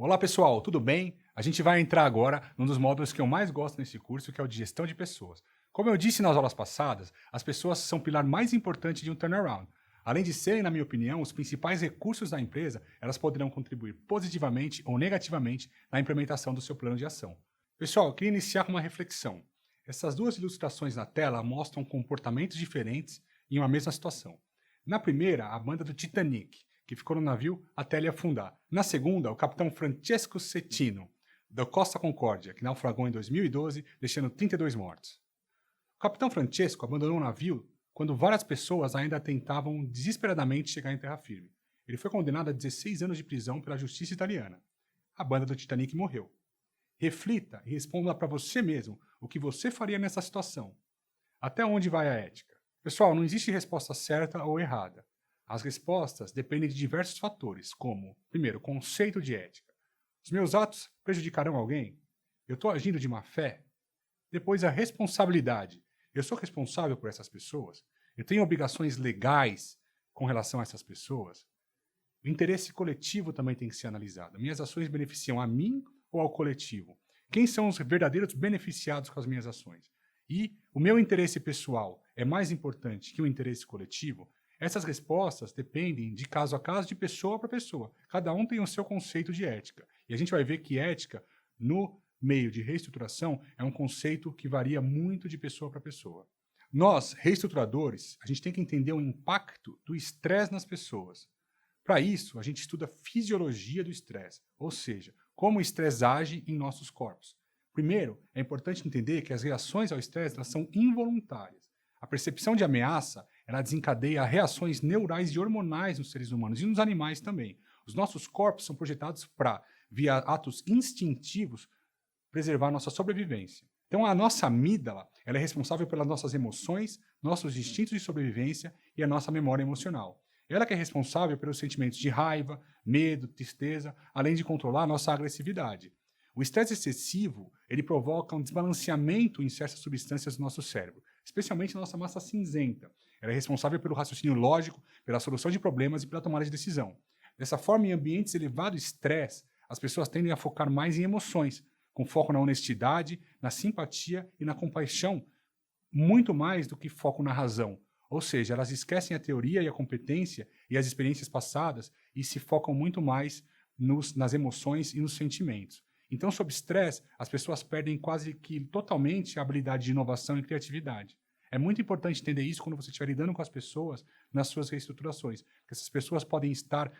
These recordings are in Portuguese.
Olá pessoal, tudo bem? A gente vai entrar agora num dos módulos que eu mais gosto nesse curso, que é o de gestão de pessoas. Como eu disse nas aulas passadas, as pessoas são o pilar mais importante de um turnaround. Além de serem, na minha opinião, os principais recursos da empresa, elas poderão contribuir positivamente ou negativamente na implementação do seu plano de ação. Pessoal, eu queria iniciar com uma reflexão. Essas duas ilustrações na tela mostram comportamentos diferentes em uma mesma situação. Na primeira, a banda do Titanic, que ficou no navio até ele afundar. Na segunda, o capitão Francesco Cettino, da Costa Concórdia, que naufragou em 2012, deixando 32 mortos. O capitão Francesco abandonou o navio quando várias pessoas ainda tentavam desesperadamente chegar em terra firme. Ele foi condenado a 16 anos de prisão pela justiça italiana. A banda do Titanic morreu. Reflita e responda para você mesmo o que você faria nessa situação. Até onde vai a ética? Pessoal, não existe resposta certa ou errada. As respostas dependem de diversos fatores, como, primeiro, conceito de ética. Os meus atos prejudicarão alguém? Eu estou agindo de má fé? Depois, a responsabilidade. Eu sou responsável por essas pessoas? Eu tenho obrigações legais com relação a essas pessoas? O interesse coletivo também tem que ser analisado. Minhas ações beneficiam a mim ou ao coletivo? Quem são os verdadeiros beneficiados com as minhas ações? E o meu interesse pessoal é mais importante que o interesse coletivo? Essas respostas dependem de caso a caso, de pessoa para pessoa. Cada um tem o seu conceito de ética. E a gente vai ver que ética, no meio de reestruturação, é um conceito que varia muito de pessoa para pessoa. Nós, reestruturadores, a gente tem que entender o impacto do estresse nas pessoas. Para isso, a gente estuda a fisiologia do estresse, ou seja, como o estresse age em nossos corpos. Primeiro, é importante entender que as reações ao estresse elas são involuntárias. A percepção de ameaça ela desencadeia reações neurais e hormonais nos seres humanos e nos animais também. Os nossos corpos são projetados para, via atos instintivos, preservar nossa sobrevivência. Então, a nossa amígdala ela é responsável pelas nossas emoções, nossos instintos de sobrevivência e a nossa memória emocional. Ela que é responsável pelos sentimentos de raiva, medo, tristeza, além de controlar a nossa agressividade. O estresse excessivo ele provoca um desbalanceamento em certas substâncias do nosso cérebro, especialmente na nossa massa cinzenta. Ela é responsável pelo raciocínio lógico, pela solução de problemas e pela tomada de decisão. Dessa forma, em ambientes elevados de estresse, as pessoas tendem a focar mais em emoções, com foco na honestidade, na simpatia e na compaixão, muito mais do que foco na razão. Ou seja, elas esquecem a teoria e a competência e as experiências passadas e se focam muito mais nas emoções e nos sentimentos. Então, sob estresse, as pessoas perdem quase que totalmente a habilidade de inovação e criatividade. É muito importante entender isso quando você estiver lidando com as pessoas nas suas reestruturações, porque essas pessoas podem estar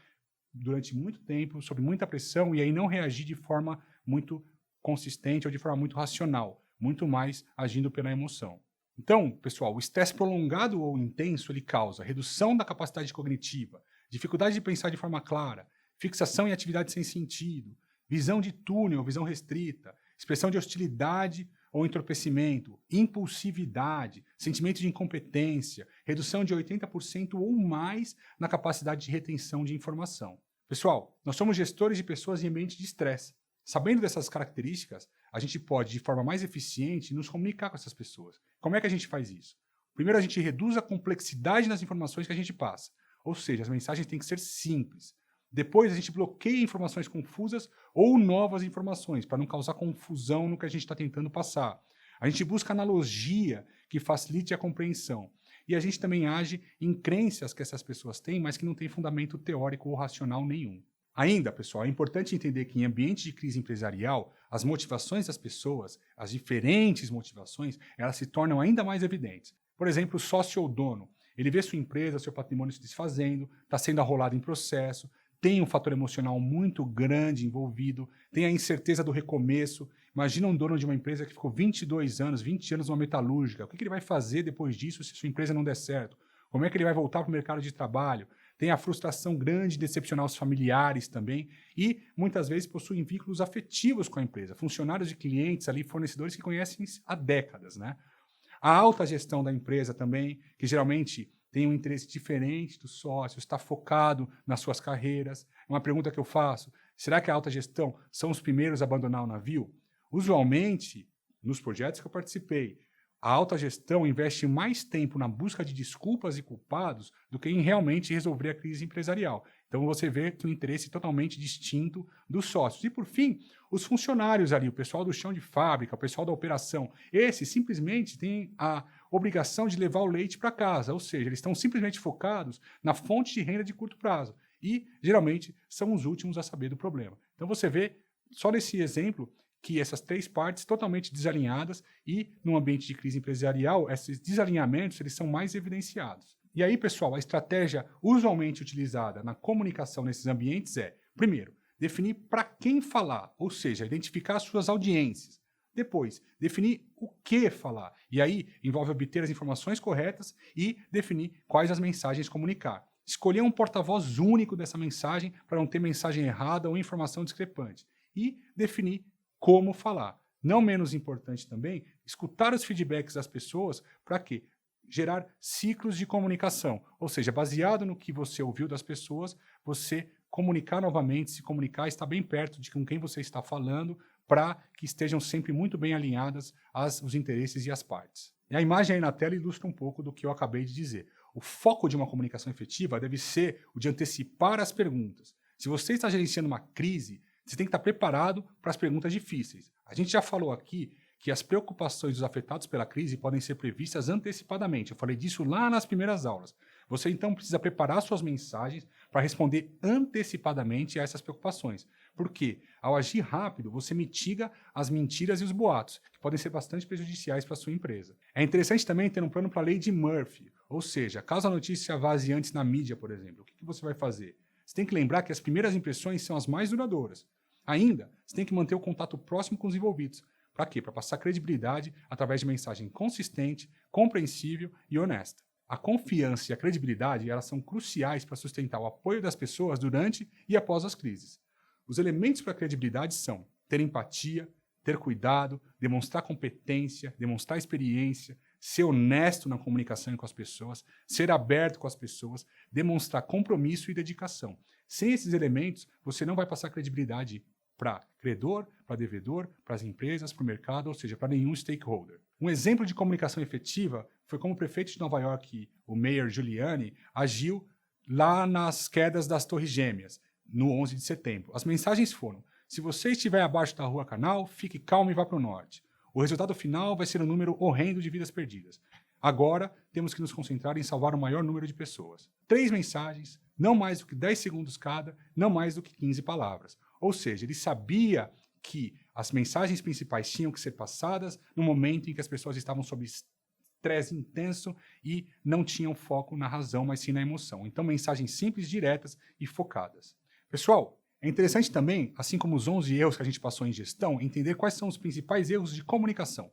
durante muito tempo, sob muita pressão, e aí não reagir de forma muito consistente ou de forma muito racional, muito mais agindo pela emoção. Então, pessoal, o estresse prolongado ou intenso ele causa redução da capacidade cognitiva, dificuldade de pensar de forma clara, fixação em atividades sem sentido, visão de túnel, visão restrita, expressão de hostilidade ou entorpecimento, impulsividade, sentimento de incompetência, redução de 80% ou mais na capacidade de retenção de informação. Pessoal, nós somos gestores de pessoas em ambiente de estresse. Sabendo dessas características, a gente pode, de forma mais eficiente, nos comunicar com essas pessoas. Como é que a gente faz isso? Primeiro, a gente reduz a complexidade nas informações que a gente passa. Ou seja, as mensagens têm que ser simples. Depois, a gente bloqueia informações confusas ou novas informações, para não causar confusão no que a gente está tentando passar. A gente busca analogia que facilite a compreensão. E a gente também age em crenças que essas pessoas têm, mas que não têm fundamento teórico ou racional nenhum. Ainda, pessoal, é importante entender que em ambiente de crise empresarial, as motivações das pessoas, as diferentes motivações, elas se tornam ainda mais evidentes. Por exemplo, o sócio ou dono, ele vê sua empresa, seu patrimônio se desfazendo, está sendo arrolado em processo, tem um fator emocional muito grande envolvido, tem a incerteza do recomeço. Imagina um dono de uma empresa que ficou 22 anos, 20 anos numa metalúrgica. O que ele vai fazer depois disso se sua empresa não der certo? Como é que ele vai voltar para o mercado de trabalho? Tem a frustração grande de decepcionar os familiares também e, muitas vezes, possuem vínculos afetivos com a empresa. Funcionários e clientes ali, fornecedores que conhecem há décadas, né? A alta gestão da empresa também, que geralmente tem um interesse diferente dos sócios, está focado nas suas carreiras. Uma pergunta que eu faço, será que a alta gestão são os primeiros a abandonar o navio? Usualmente, nos projetos que eu participei, A alta gestão investe mais tempo na busca de desculpas e culpados do que em realmente resolver a crise empresarial. Então você vê que o interesse é totalmente distinto dos sócios. E por fim, os funcionários ali, o pessoal do chão de fábrica, o pessoal da operação, esses simplesmente têm a obrigação de levar o leite para casa, ou seja, eles estão simplesmente focados na fonte de renda de curto prazo e geralmente são os últimos a saber do problema. Então você vê só nesse exemplo que essas três partes totalmente desalinhadas e, num ambiente de crise empresarial, esses desalinhamentos eles são mais evidenciados. E aí, pessoal, a estratégia usualmente utilizada na comunicação nesses ambientes é, primeiro, definir para quem falar, ou seja, identificar as suas audiências. Depois, definir o que falar. E aí, envolve obter as informações corretas e definir quais as mensagens comunicar. Escolher um porta-voz único dessa mensagem para não ter mensagem errada ou informação discrepante. E definir como falar. Não menos importante também, escutar os feedbacks das pessoas para quê? Gerar ciclos de comunicação. Ou seja, baseado no que você ouviu das pessoas, você comunicar novamente, se comunicar, estar bem perto de com quem você está falando, para que estejam sempre muito bem alinhadas os interesses e as partes. E a imagem aí na tela ilustra um pouco do que eu acabei de dizer. O foco de uma comunicação efetiva deve ser o de antecipar as perguntas. Se você está gerenciando uma crise, você tem que estar preparado para as perguntas difíceis. A gente já falou aqui que as preocupações dos afetados pela crise podem ser previstas antecipadamente. Eu falei disso lá nas primeiras aulas. Você então precisa preparar suas mensagens para responder antecipadamente a essas preocupações. Porque, ao agir rápido, você mitiga as mentiras e os boatos, que podem ser bastante prejudiciais para a sua empresa. É interessante também ter um plano para a lei de Murphy. Ou seja, caso a notícia vaze antes na mídia, por exemplo, o que você vai fazer? Você tem que lembrar que as primeiras impressões são as mais duradouras. Ainda, você tem que manter o contato próximo com os envolvidos. Para quê? Para passar credibilidade através de mensagem consistente, compreensível e honesta. A confiança e a credibilidade elas são cruciais para sustentar o apoio das pessoas durante e após as crises. Os elementos para a credibilidade são ter empatia, ter cuidado, demonstrar competência, demonstrar experiência, ser honesto na comunicação com as pessoas, ser aberto com as pessoas, demonstrar compromisso e dedicação. Sem esses elementos, você não vai passar credibilidade para credor, para devedor, para as empresas, para o mercado, ou seja, para nenhum stakeholder. Um exemplo de comunicação efetiva foi como o prefeito de Nova York, o Mayor Giuliani, agiu lá nas quedas das Torres Gêmeas, no 11 de setembro. As mensagens foram: se você estiver abaixo da Rua Canal, fique calmo e vá para o norte. O resultado final vai ser um número horrendo de vidas perdidas. Agora, temos que nos concentrar em salvar o maior número de pessoas. 3 mensagens, não mais do que 10 segundos cada, não mais do que 15 palavras. Ou seja, ele sabia que as mensagens principais tinham que ser passadas no momento em que as pessoas estavam sob estresse intenso e não tinham foco na razão, mas sim na emoção. Então, mensagens simples, diretas e focadas. Pessoal, é interessante também, assim como os 11 erros que a gente passou em gestão, entender quais são os principais erros de comunicação.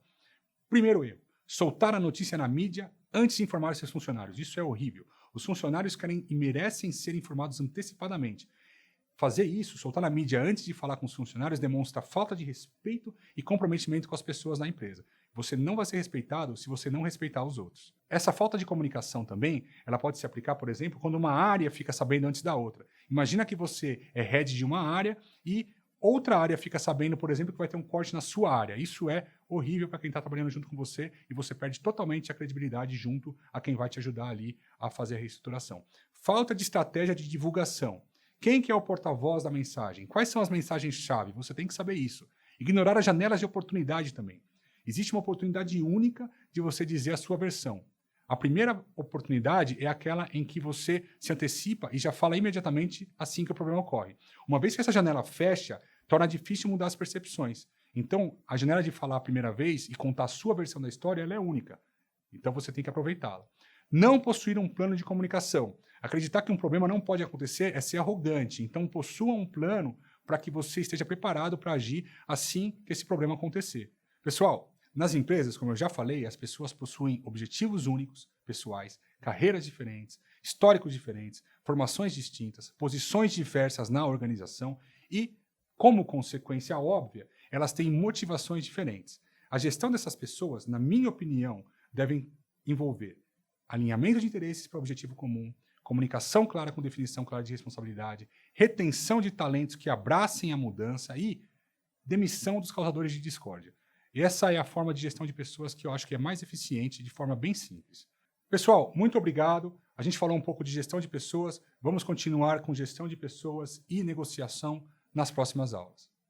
Primeiro erro, soltar a notícia na mídia antes de informar seus funcionários. Isso é horrível. Os funcionários querem e merecem ser informados antecipadamente. Fazer isso, soltar na mídia antes de falar com os funcionários, demonstra falta de respeito e comprometimento com as pessoas na empresa. Você não vai ser respeitado se você não respeitar os outros. Essa falta de comunicação também, ela pode se aplicar, por exemplo, quando uma área fica sabendo antes da outra. Imagina que você é head de uma área e outra área fica sabendo, por exemplo, que vai ter um corte na sua área. Isso é horrível para quem está trabalhando junto com você e você perde totalmente a credibilidade junto a quem vai te ajudar ali a fazer a reestruturação. Falta de estratégia de divulgação. Quem que é o porta-voz da mensagem? Quais são as mensagens-chave? Você tem que saber isso. Ignorar as janelas de oportunidade também. Existe uma oportunidade única de você dizer a sua versão. A primeira oportunidade é aquela em que você se antecipa e já fala imediatamente assim que o problema ocorre. Uma vez que essa janela fecha, torna difícil mudar as percepções. Então, a janela de falar a primeira vez e contar a sua versão da história, ela é única. Então, você tem que aproveitá-la. Não possuir um plano de comunicação. Acreditar que um problema não pode acontecer é ser arrogante. Então, possua um plano para que você esteja preparado para agir assim que esse problema acontecer. Pessoal, nas empresas, como eu já falei, as pessoas possuem objetivos únicos, pessoais, carreiras diferentes, históricos diferentes, formações distintas, posições diversas na organização e, como consequência óbvia, elas têm motivações diferentes. A gestão dessas pessoas, na minha opinião, deve envolver alinhamento de interesses para o objetivo comum, comunicação clara com definição clara de responsabilidade, retenção de talentos que abracem a mudança e demissão dos causadores de discórdia. E essa é a forma de gestão de pessoas que eu acho que é mais eficiente, de forma bem simples. Pessoal, muito obrigado. A gente falou um pouco de gestão de pessoas. Vamos continuar com gestão de pessoas e negociação nas próximas aulas.